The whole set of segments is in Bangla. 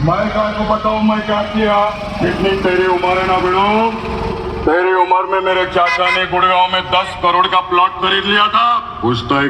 मैं काय को बताऊं मैं क्या किया। इतनी तेरी उम्र है ना बिड़ो, तेरी उम्र में मेरे चाचा ने गुड़गांव में 10 करोड़ का प्लॉट खरीद लिया था। पूछता है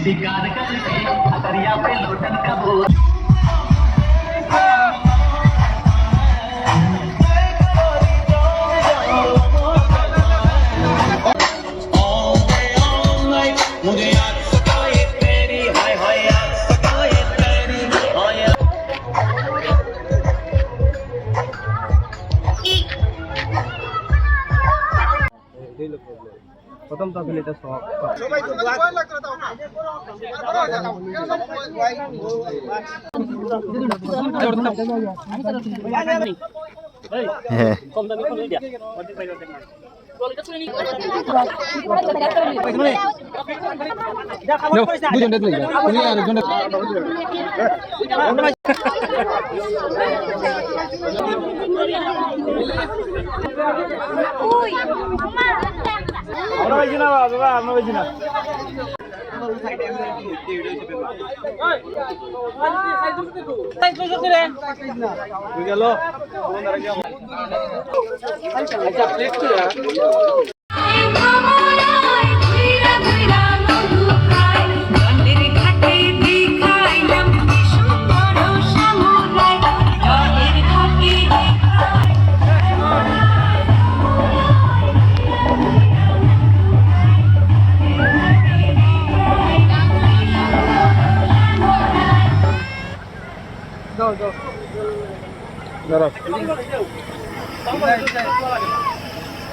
शिकार करके दरिया पे लौटन का बोल मुझे याद सताए तेरी हाय हाय याद सताए तेरी हाय প্রথম তো আসলে এটা সব সবাই তো দোয়া লাগতো দাও না হ্যাঁ কম দামি কোন দিয়া মধ্যে পাইলো দেখ না দুজন দেখলে উনি আর একজন ওই মামা আমরা বেশি না বাবা আমরা বেশি না গেল আচ্ছা প্লেট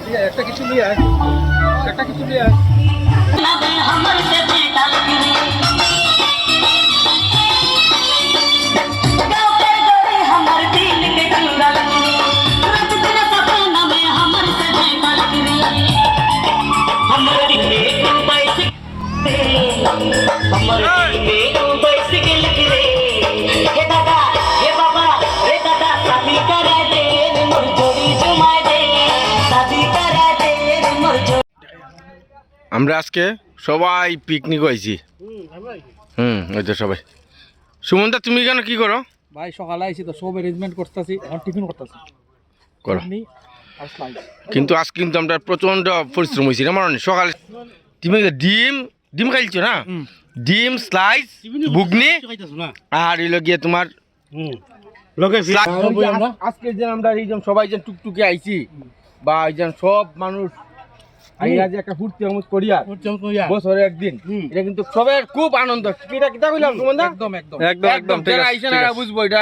কি একটা কিছু নিয়ে আয় একটা কিছু নিয়ে আয় আমরা আজকে সবাই পিকনিক হয়েছি ওই তো সবাই। সুমনদা তুমি কেন কি করো? ভাই সকালে আইছি তো সব অ্যারেঞ্জমেন্ট করতেছি এখন টিফিন করতেছি করো আর স্লাইস কিন্তু আজ কিন্তু আমরা প্রচন্ড পরিশ্রম হয়েছি না মানে সকালে তুমি ডিম ডিম খাইছো না ডিম স্লাইস বুগনি আর এলো গিয়ে তোমার আজকে যে আমরা এই যে সবাই যে টুকটুকে আইছি বা এই যে সব মানুষ আইয়া যে একটা ফুর্তি আমোদ করিয়া বছরে একদিন এটা কিন্তু সবার খুব আনন্দ। কিটা কিটা কইলাম সুমনদা একদম একদম একদম একদম ঠিক আছে আইছেন আর বুঝবো এটা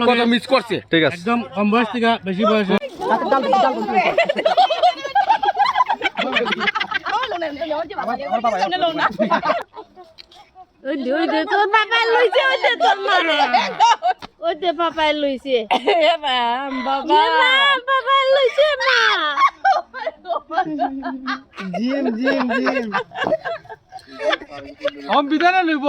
কত মিস করছে। ঠিক আছে একদম কম বয়স থেকে বেশি বয়সে ওই দে তোর পাপাই লইছে ওই দে তোর মারে ওই দে পাপাই লইছে এ বাবা পাপাই লইছে মা জিম জিম জিম हम বিদায় লইব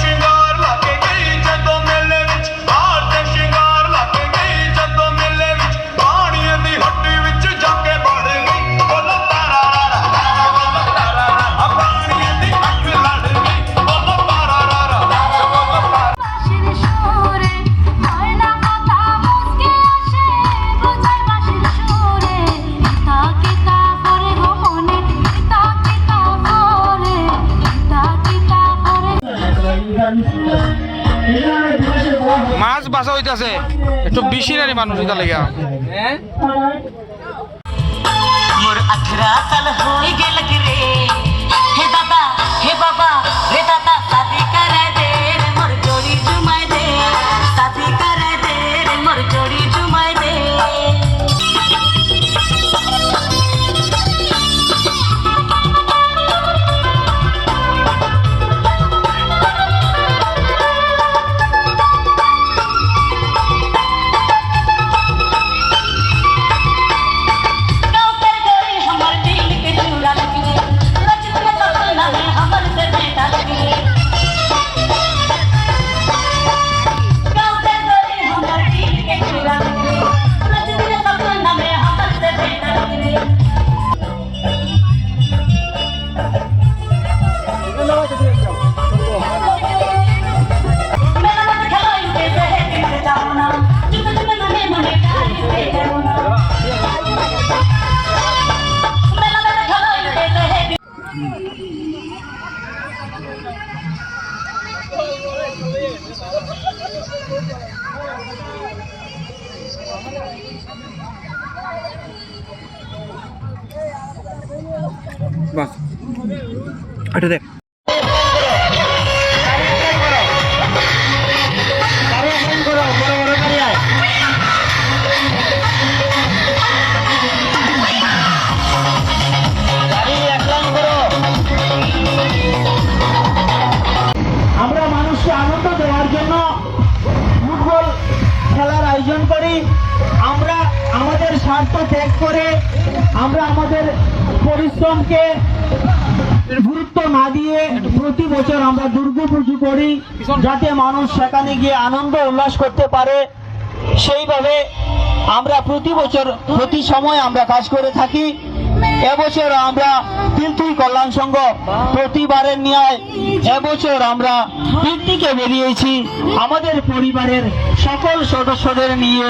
ਸ਼ਿੰਗਾਰ ਲੱਗੇ ਗਈ ਜਦੋਂ ਮੇਲੇ ਵਿੱਚ ਆ মাছ বাঁচা হইতাছে একটু বেশি নারী মানুষ এটা লেগে मोर 18 साल हो गेल रे हे दादा हे बाबा रे दादा शादी करे दे रे मोर जोड़ी जुमाई दे शादी करे दे रे मोर जोड़ी जुमाई दे বাস এটা দেখ আমরা মানুষকে আনন্দ দেওয়ার জন্য ফুটবল খেলার আয়োজন করি। আমরা আমাদের স্বার্থ ত্যাগ করে আমরা আমাদের পরিশ্রমকে গুরুত্ব না দিয়ে প্রতি বছর আমরা দুর্গাপুজো করি, যাতে মানুষ সেখানে গিয়ে আনন্দ উল্লাস করতে পারে। সেইভাবে আমরা প্রতি বছর প্রতি সময় আমরা কাজ করে থাকি। এবছর আমরা তিলতুই কল্যাণ সংঘ প্রতিবারের ন্যায় এবছর আমরা পিকনিকে বেরিয়েছি আমাদের পরিবারের সকল সদস্যদের নিয়ে।